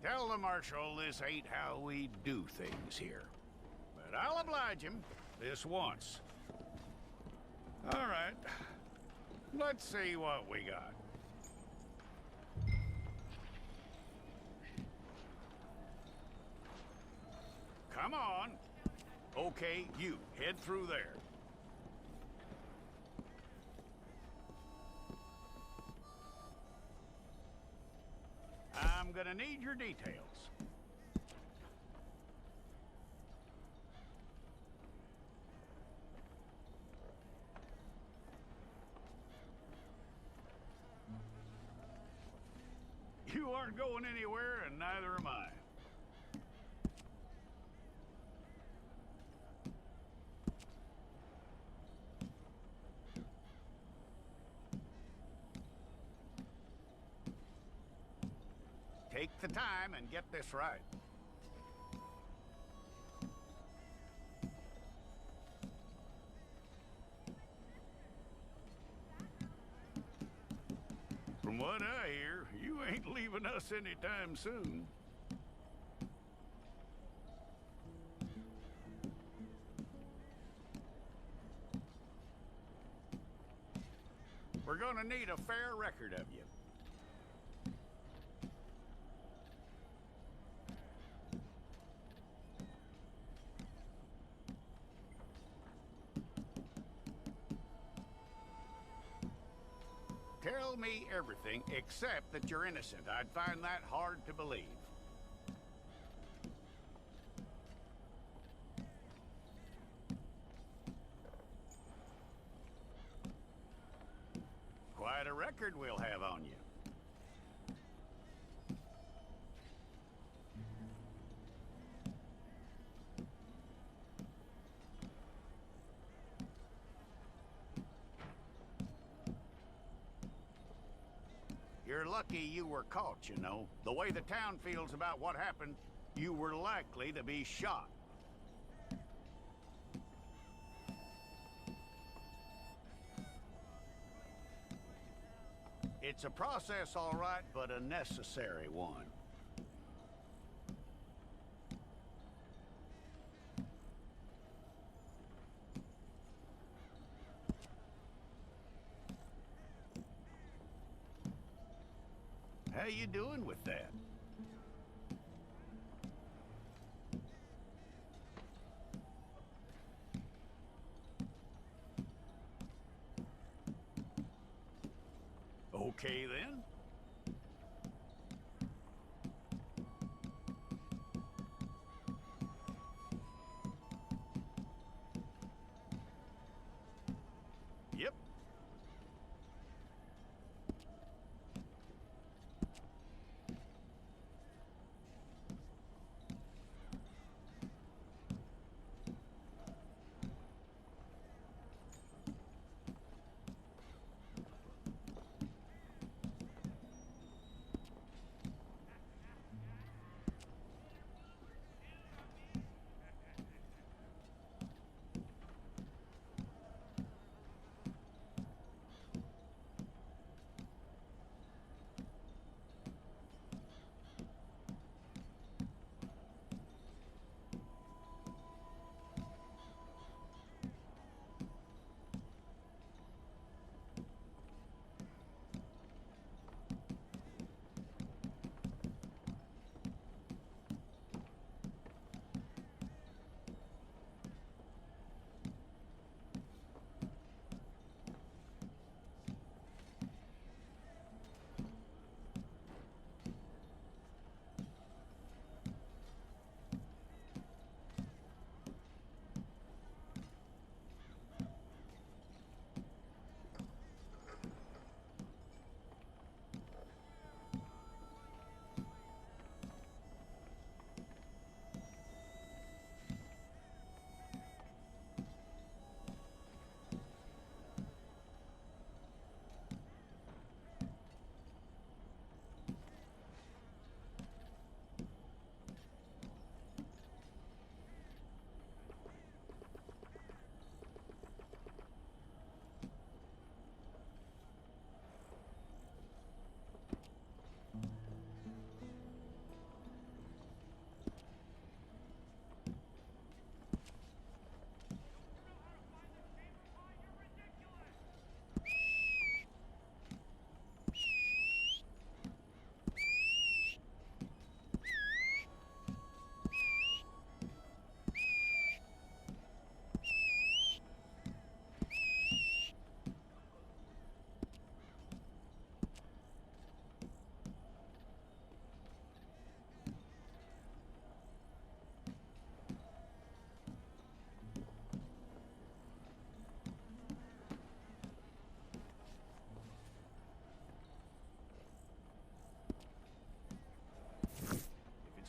Tell the Marshal this ain't how we do things here. But I'll oblige him this once. All right. Let's see what we got. Come on. Okay, you, head through there. I'm gonna need your details. You aren't going anywhere, and neither am I. Take the time and get this right. From what I hear, you ain't leaving us anytime soon. We're gonna need a fair record of you. Tell me everything except that you're innocent. I'd find that hard to believe. Quite a record we'll have on you. You're lucky you were caught, you know. The way the town feels about what happened, you were likely to be shot. It's a process, all right, but a necessary one. How you doing with that? Okay, then. Yep.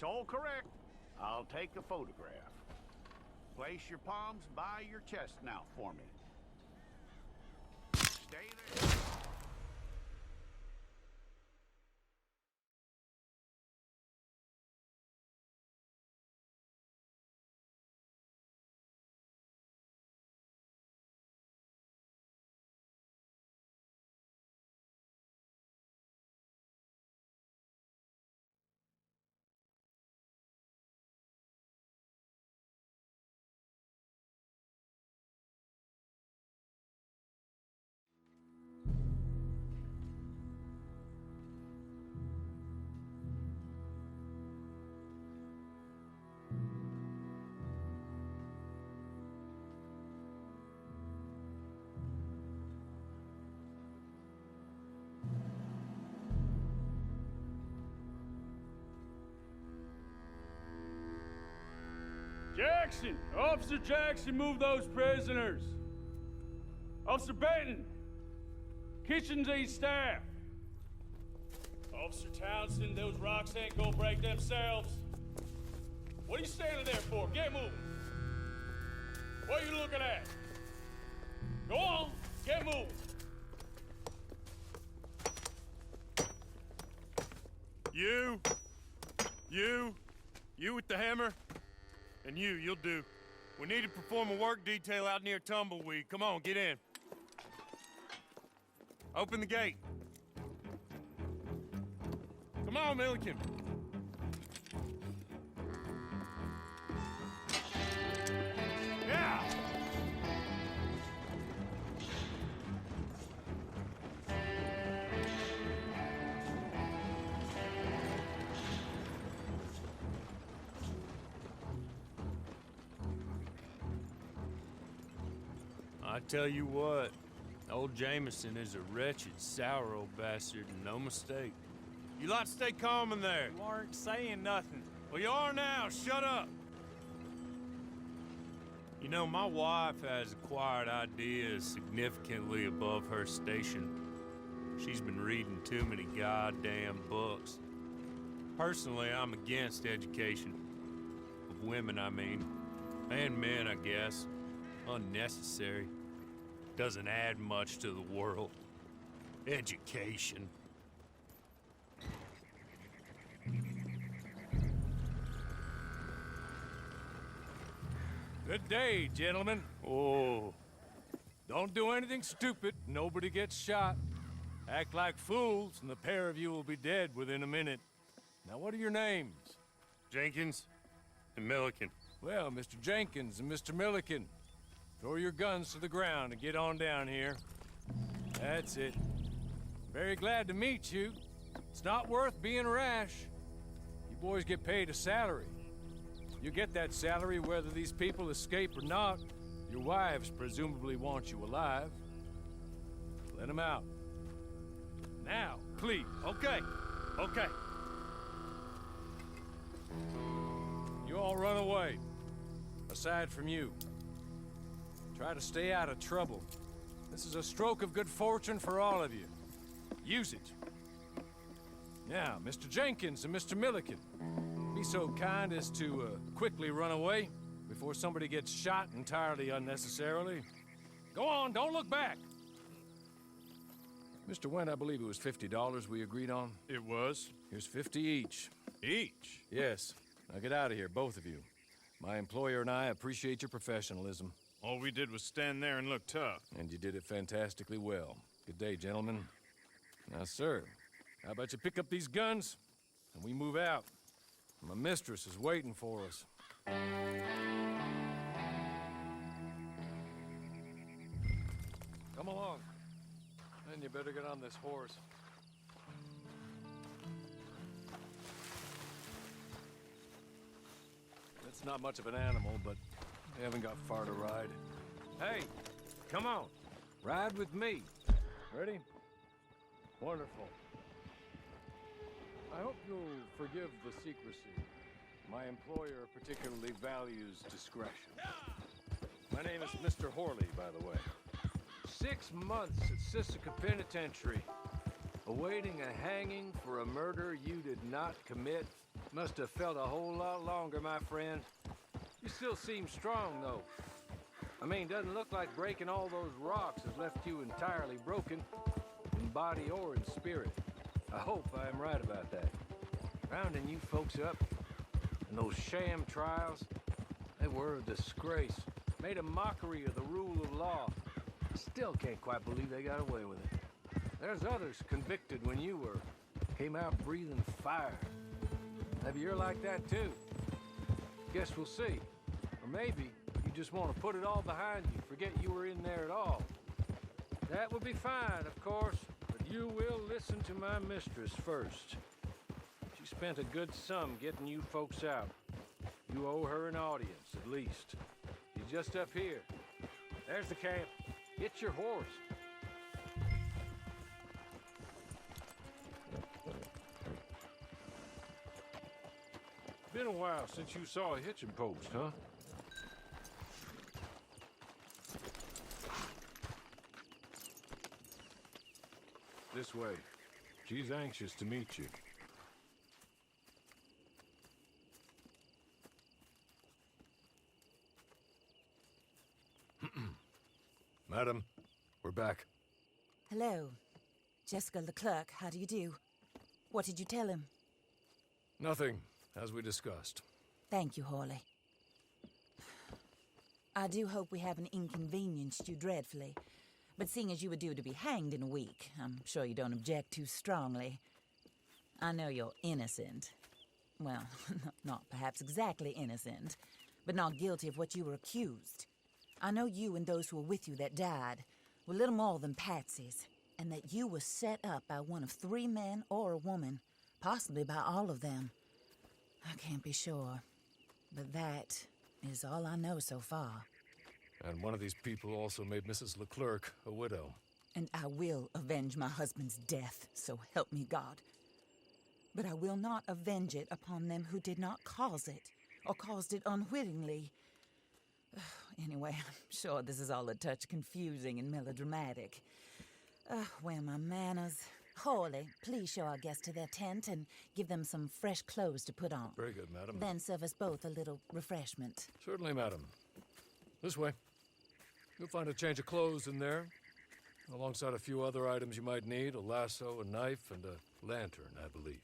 all correct. I'll take a photograph. Place your palms by your chest now for me. Stay there. Jackson! Officer Jackson, move those prisoners! Officer Benton! Kitchen's aid staff! Officer Townsend, those rocks ain't gonna break themselves. What are you standing there for? Get moving! What are you looking at? Go on, get moving! You with the hammer? And you'll do. We need to perform a work detail out near Tumbleweed. Come on, get in. Open the gate. Come on, Milliken. Yeah! I tell you what, old Jameson is a wretched, sour old bastard, and no mistake. You lot stay calm in there. You aren't saying nothing. Well, you are now. Shut up. You know, my wife has acquired ideas significantly above her station. She's been reading too many goddamn books. Personally, I'm against education. Of women, I mean. And men, I guess. Unnecessary. Doesn't add much to the world. Education. Good day, gentlemen. Oh. Don't do anything stupid. Nobody gets shot. Act like fools, and the pair of you will be dead within a minute. Now, what are your names? Jenkins and Milliken. Well, Mr. Jenkins and Mr. Milliken, throw your guns to the ground and get on down here. That's it. Very glad to meet you. It's not worth being rash. You boys get paid a salary. You get that salary whether these people escape or not. Your wives presumably want you alive. Let them out. Now, please. Okay. You all run away. Aside from you. Try to stay out of trouble. This is a stroke of good fortune for all of you. Use it. Now, Mr. Jenkins and Mr. Milliken, be so kind as to quickly run away before somebody gets shot entirely unnecessarily. Go on, don't look back. Mr. Wynn, I believe it was $50 we agreed on. It was. Here's 50 each. Each? Yes. Now get out of here, both of you. My employer and I appreciate your professionalism. All we did was stand there and look tough. And you did it fantastically well. Good day, gentlemen. Now, sir, how about you pick up these guns, and we move out? My mistress is waiting for us. Come along. Then you better get on this horse. It's not much of an animal, but we haven't got far to ride. Hey, come on. Ride with me. Ready? Wonderful. I hope you'll forgive the secrecy. My employer particularly values discretion. My name is Mr. Horley, by the way. 6 months at Sisika Penitentiary, awaiting a hanging for a murder you did not commit. Must have felt a whole lot longer, my friend. You still seem strong, though. I mean, doesn't look like breaking all those rocks has left you entirely broken, in body or in spirit. I hope I am right about that. Rounding you folks up, and those sham trials, they were a disgrace. Made a mockery of the rule of law. I still can't quite believe they got away with it. There's others convicted when you were. Came out breathing fire. Maybe you're like that too. Guess we'll see. Or maybe you just want to put it all behind you, forget you were in there at all. That would be fine, of course, but you will listen to my mistress first. She spent a good sum getting you folks out. You owe her an audience, at least. She's just up here. There's the camp. Get your horse. Been a while since you saw a hitching post, huh? This way. She's anxious to meet you. Madam, we're back. Hello. Jessica Leclerc, how do you do? What did you tell him? Nothing, as we discussed. Thank you, Hawley. I do hope we haven't inconvenienced you dreadfully. But seeing as you were due to be hanged in a week, I'm sure you don't object too strongly. I know you're innocent. Well, not perhaps exactly innocent, but not guilty of what you were accused. I know you and those who were with you that died were little more than patsies, and that you were set up by one of 3 men or a woman, possibly by all of them. I can't be sure, but that is all I know so far. And one of these people also made Mrs. Leclerc a widow. And I will avenge my husband's death, so help me God. But I will not avenge it upon them who did not cause it, or caused it unwittingly. Anyway, I'm sure this is all a touch confusing and melodramatic. Where are my manners? Hawley, please show our guests to their tent and give them some fresh clothes to put on. Very good, madam. Then serve us both a little refreshment. Certainly, madam. This way. You'll find a change of clothes in there, alongside a few other items you might need, a lasso, a knife, and a lantern, I believe.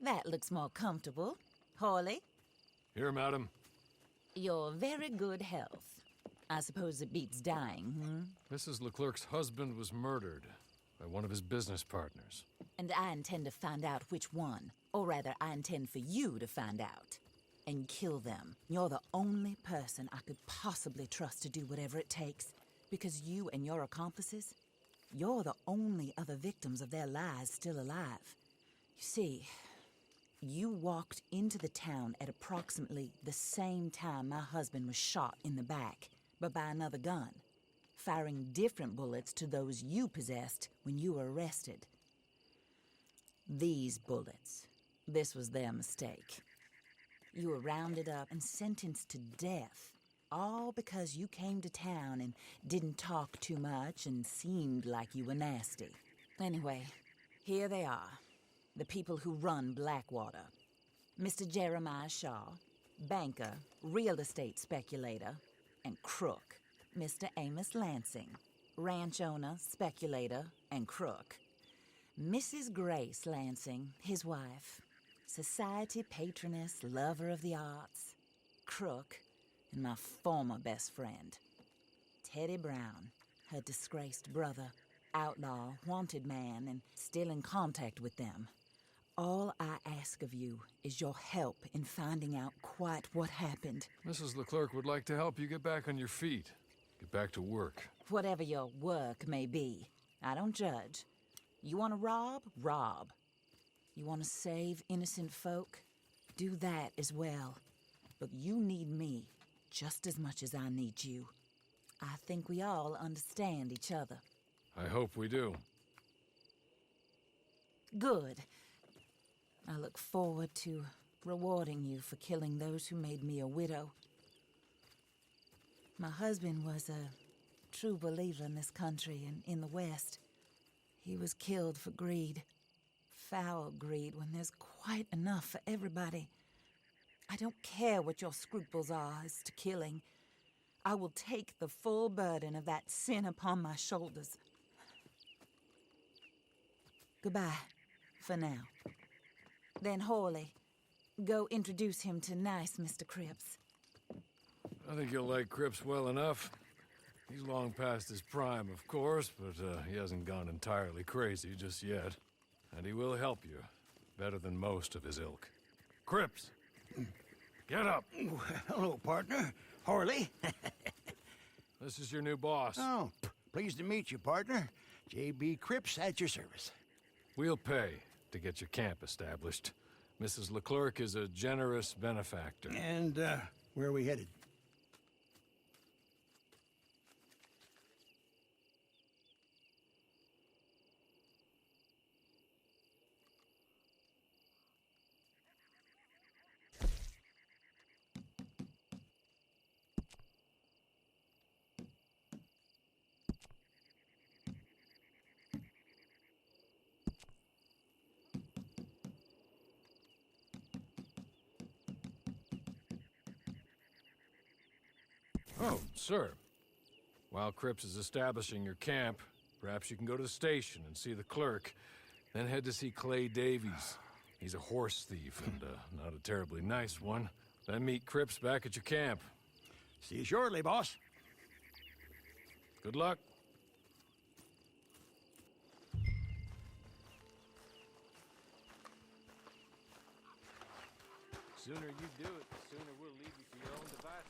That looks more comfortable. Hawley, Here, madam. your very good health. I suppose it beats dying, Mrs. Leclerc's husband was murdered by one of his business partners. And I intend to find out which one. Or rather, I intend for you to find out. and kill them. You're the only person I could possibly trust to do whatever it takes, because you and your accomplices, you're the only other victims of their lies still alive. You see, you walked into the town at approximately the same time my husband was shot in the back, but by another gun, firing different bullets to those you possessed when you were arrested. These bullets, this was their mistake. You were rounded up and sentenced to death, all because you came to town and didn't talk too much and seemed like you were nasty. Anyway, here they are, the people who run Blackwater. Mr. Jeremiah Shaw, banker, real estate speculator, and crook. Mr. Amos Lansing, ranch owner, speculator, and crook. Mrs. Grace Lansing, his wife, society patroness, lover of the arts, crook, and my former best friend. Teddy Brown, her disgraced brother, outlaw, wanted man, and still in contact with them. All I ask of you is your help in finding out quite what happened. Mrs. Leclerc would like to help you get back on your feet. Get back to work. Whatever your work may be, I don't judge. You want to rob? Rob. You want to save innocent folk? Do that as well. But you need me just as much as I need you. I think we all understand each other. I hope we do. Good. I look forward to rewarding you for killing those who made me a widow. My husband was a true believer in this country and in the West. He was killed for greed. Foul greed when there's quite enough for everybody. I don't care what your scruples are as to killing. I will take the full burden of that sin upon my shoulders. Goodbye, for now. Then Hawley, go introduce him to nice Mr. Cripps. I think you'll like Cripps well enough. He's long past his prime, of course, but he hasn't gone entirely crazy just yet. And he will help you, better than most of his ilk. Cripps! Get up! Hello, partner. Harley. This is your new boss. Oh, pleased to meet you, partner. J.B. Cripps at your service. We'll pay to get your camp established. Mrs. Leclerc is a generous benefactor. And, where are we headed? Oh, sir. While Cripps is establishing your camp, perhaps you can go to the station and see the clerk, then head to see Clay Davies. He's a horse thief and not a terribly nice one. Then meet Cripps back at your camp. See you shortly, boss. Good luck. Sooner you do it, the sooner we'll leave you to your own devices.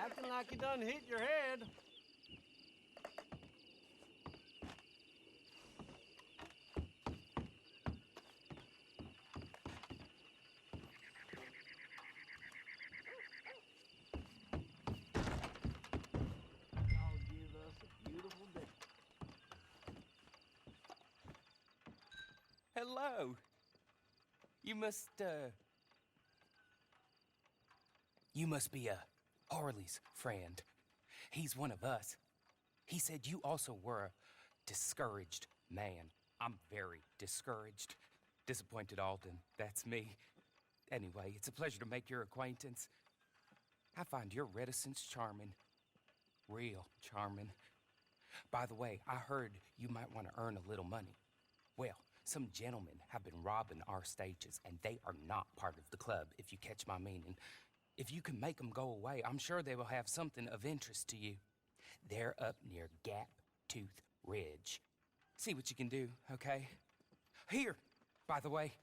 Acting like you done hit your head. God give us a beautiful day. Hello. You must be Harley's friend. He's one of us. He said you also were a discouraged man. I'm very discouraged. Disappointed Alden, that's me. Anyway, it's a pleasure to make your acquaintance. I find your reticence charming. Real charming. By the way, I heard you might want to earn a little money. Well, some gentlemen have been robbing our stages, and they are not part of the club, if you catch my meaning. If you can make them go away, I'm sure they will have something of interest to you. They're up near Gap Tooth Ridge. See what you can do, okay? Here, by the way,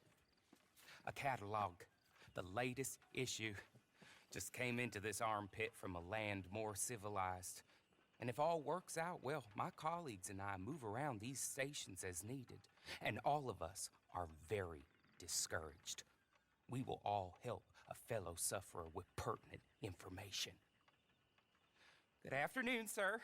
a catalog. The latest issue. Just came into this armpit from a land more civilized. And if all works out, well, my colleagues and I move around these stations as needed. And all of us are very discouraged. We will all help a fellow sufferer with pertinent information. Good afternoon, sir.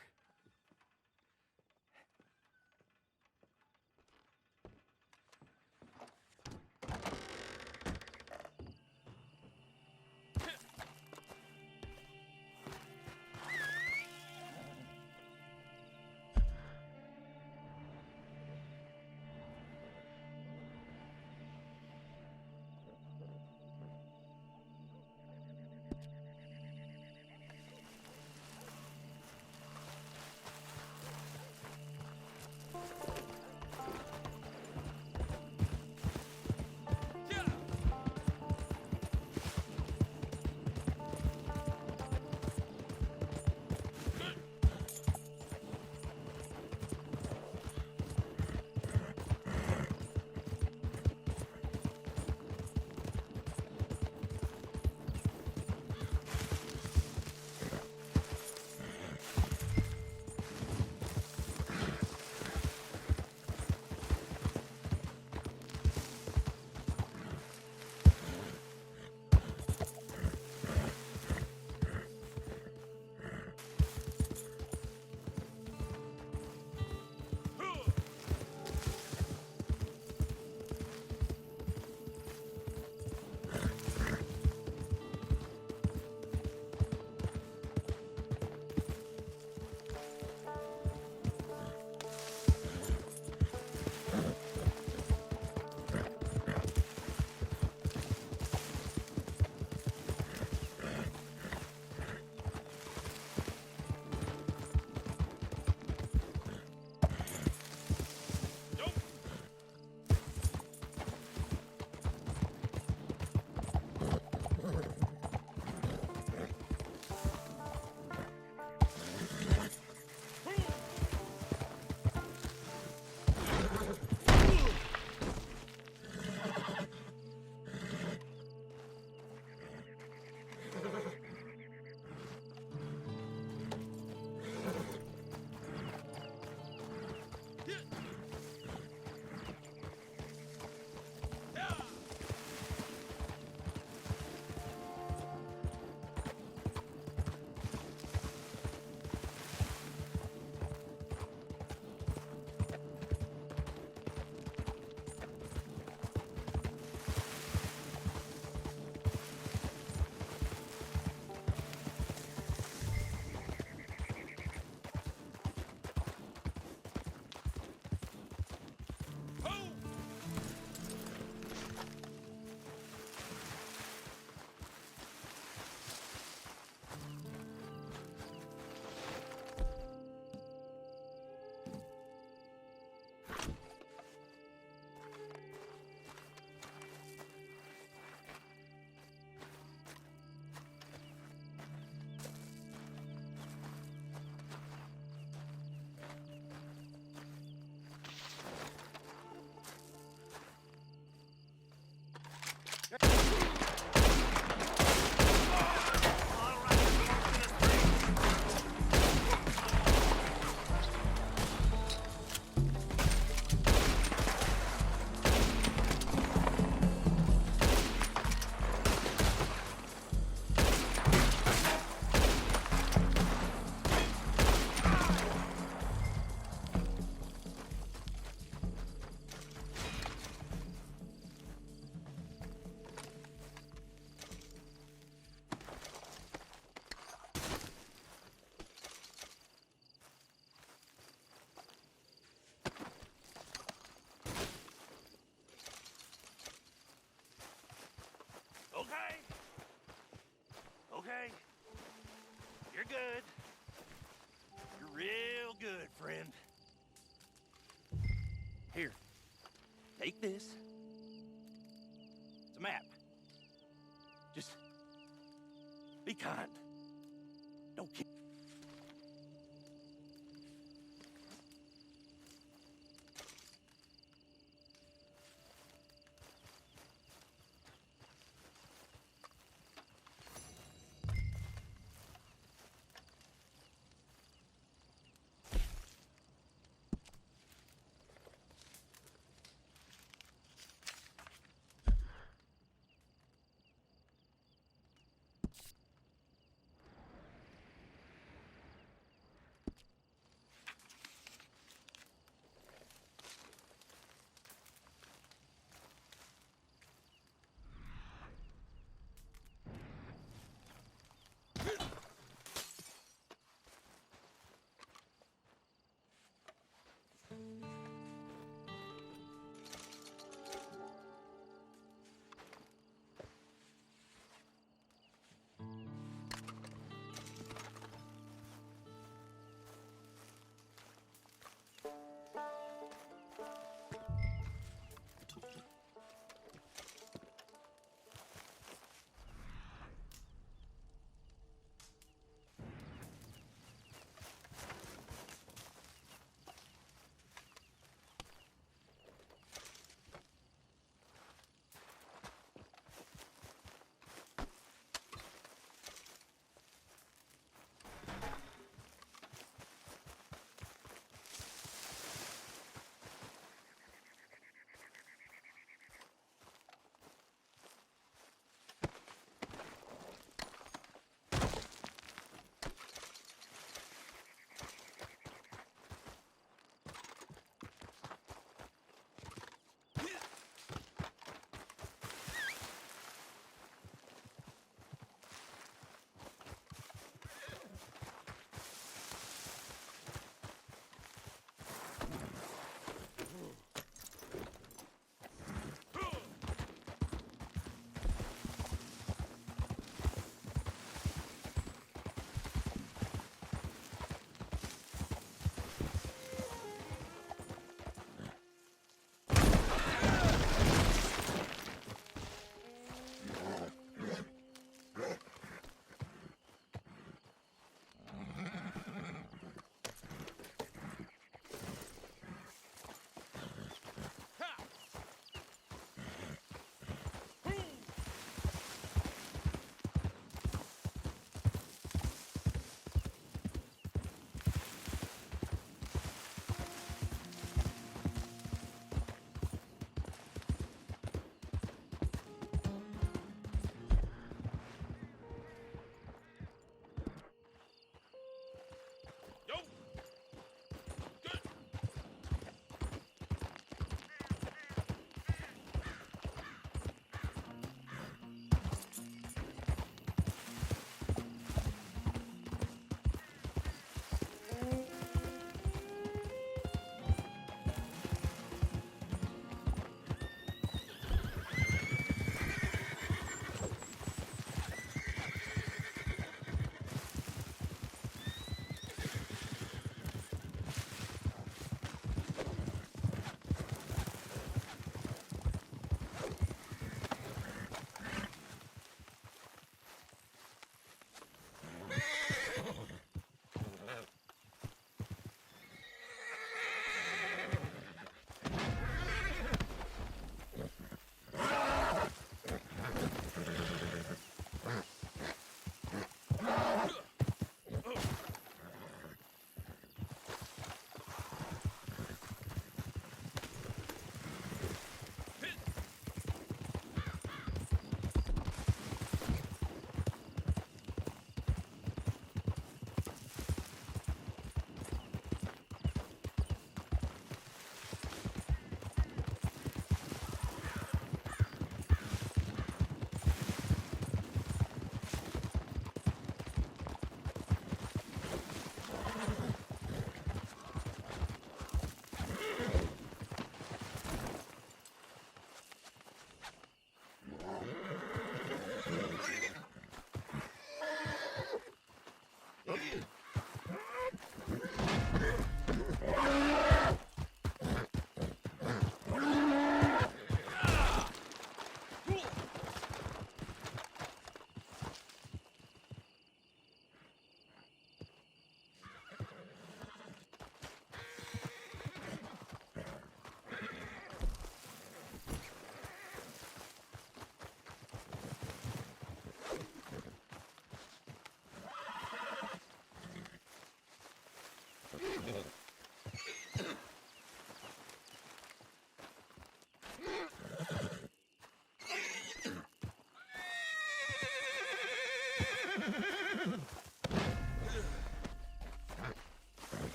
take this. It's a map. Just be kind. Don't kill.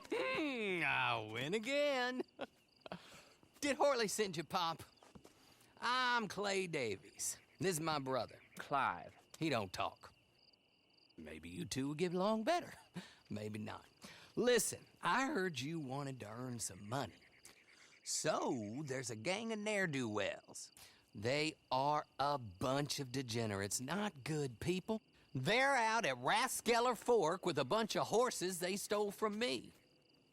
I win again. Did Horley send you, Pop? I'm Clay Davies. This is my brother, Clive. He don't talk. Maybe you two will get along better. Maybe not. Listen, I heard you wanted to earn some money. So, there's a gang of ne'er-do-wells. They are a bunch of degenerates, not good people. They're out at Raskeller Fork with a bunch of horses they stole from me.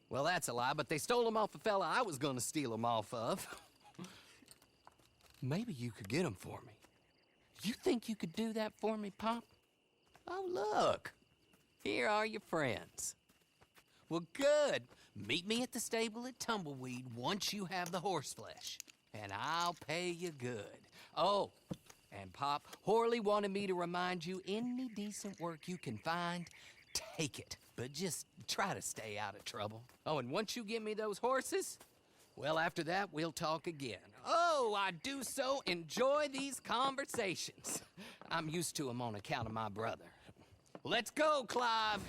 Well, that's a lie, but they stole them off a fella I was gonna steal them off of. Maybe you could get them for me. You think you could do that for me, Pop? Oh, look. Here are your friends. Well, good. Meet me at the stable at Tumbleweed once you have the horse flesh, and I'll pay you good. Oh, and Pop, Horley wanted me to remind you, any decent work you can find, take it. But just try to stay out of trouble. Oh, and once you give me those horses, well, after that, we'll talk again. Oh, I do so enjoy these conversations. I'm used to them on account of my brother. Let's go, Clive.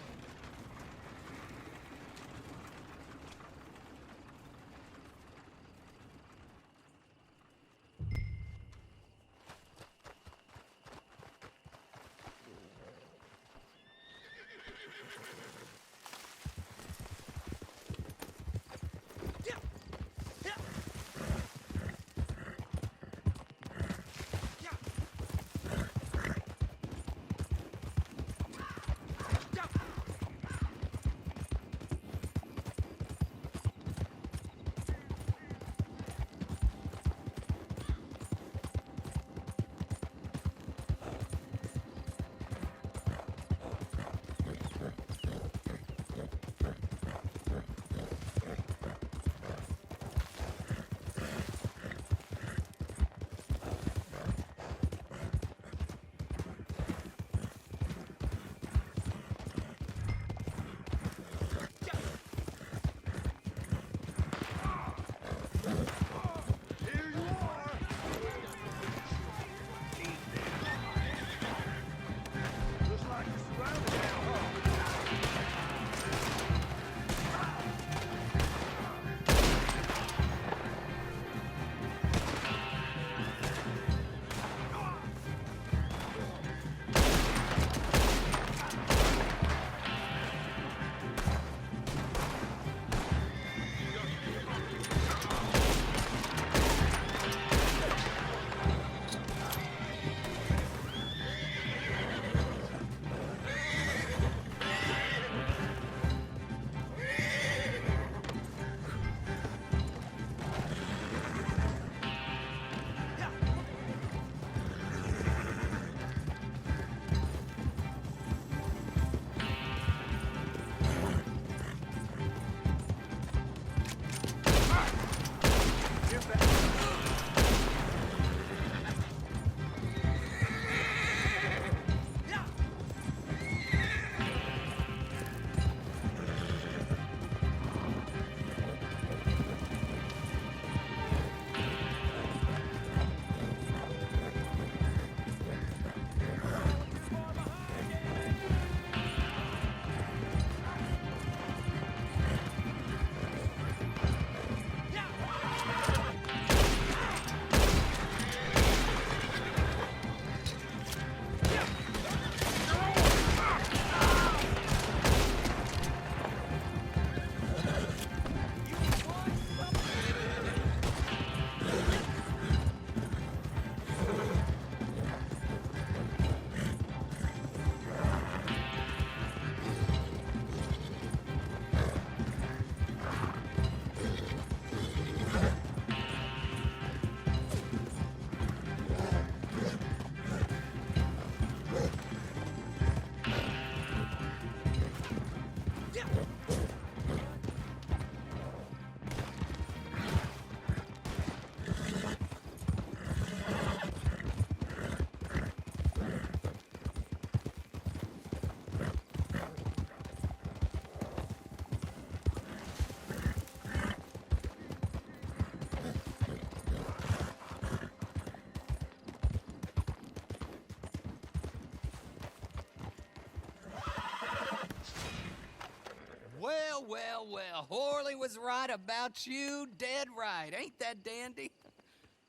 well. Horley was right about you, dead right. Ain't that dandy?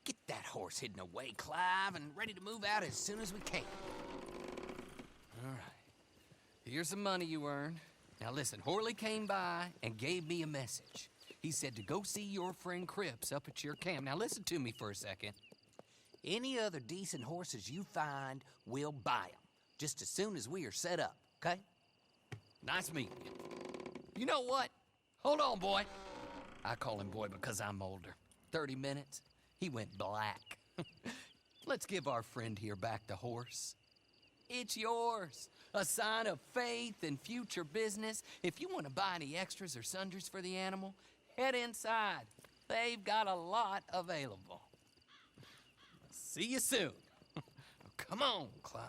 Get that horse hidden away, Clive, and ready to move out as soon as we can. All right. Here's the money you earned. Now listen, Horley came by and gave me a message. He said to go see your friend Cripps up at your camp. Now listen to me for a second. Any other decent horses you find, we'll buy them. Just as soon as we are set up, okay? Nice meeting you. You know what? Hold on, boy. I call him boy because I'm older. 30 minutes, he went black. Let's give our friend here back the horse. It's yours. A sign of faith and future business. If you want to buy any extras or sundries for the animal, head inside. They've got a lot available. See you soon. Come on, Clive.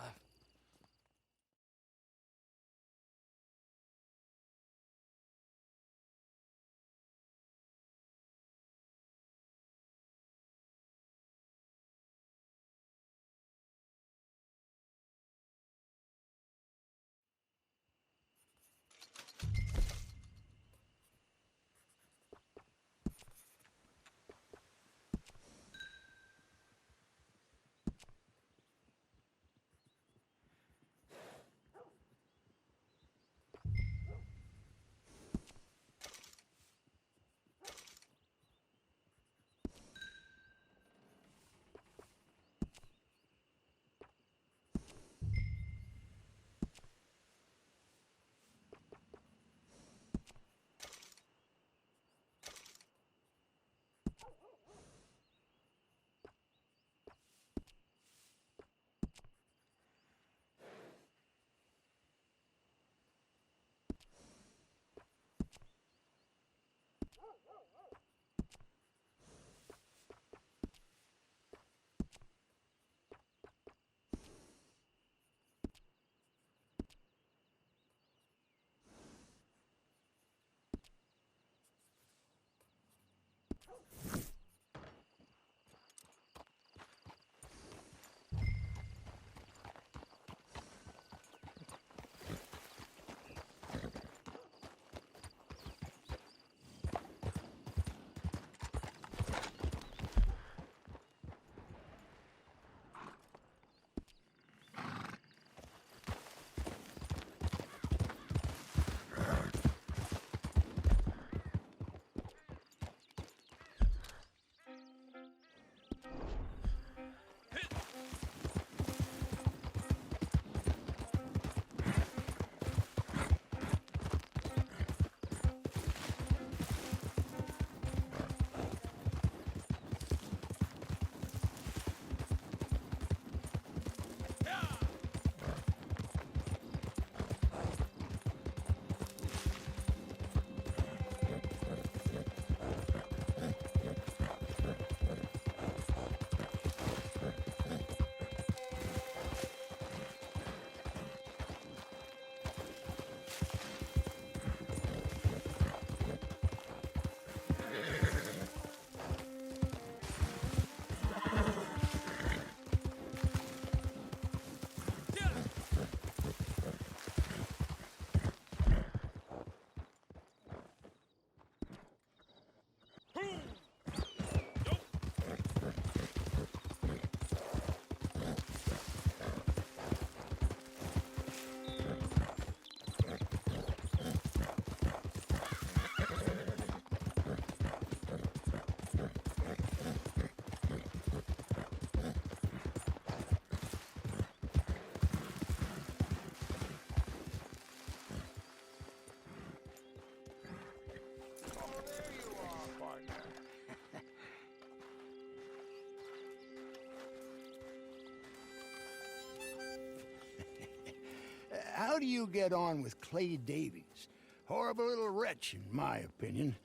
How do you get on with Clay Davies? Horrible little wretch, in my opinion.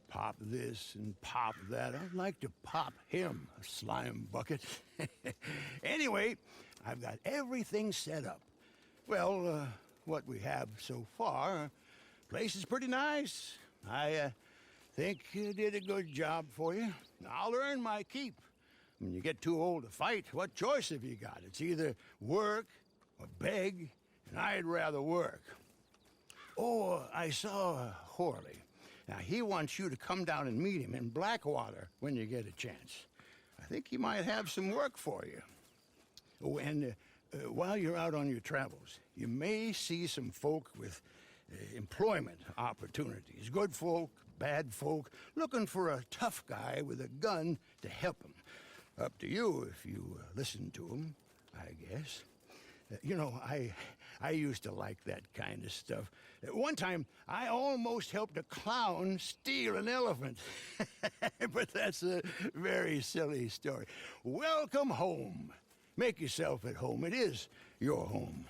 Pop this and pop that. I'd like to pop him, a slime bucket. Anyway, I've got everything set up. Well, what we have so far, place is pretty nice. I think you did a good job for you. I'll earn my keep. When you get too old to fight, what choice have you got? It's either work or beg, and I'd rather work. Oh, I saw Horley. Now, he wants you to come down and meet him in Blackwater when you get a chance. I think he might have some work for you. Oh, and while you're out on your travels, you may see some folk with employment opportunities. Good folk, bad folk, looking for a tough guy with a gun to help them. Up to you if you listen to him, I guess. You know, I used to like that kind of stuff. One time, I almost helped a clown steal an elephant. But that's a very silly story. Welcome home. Make yourself at home. It is your home.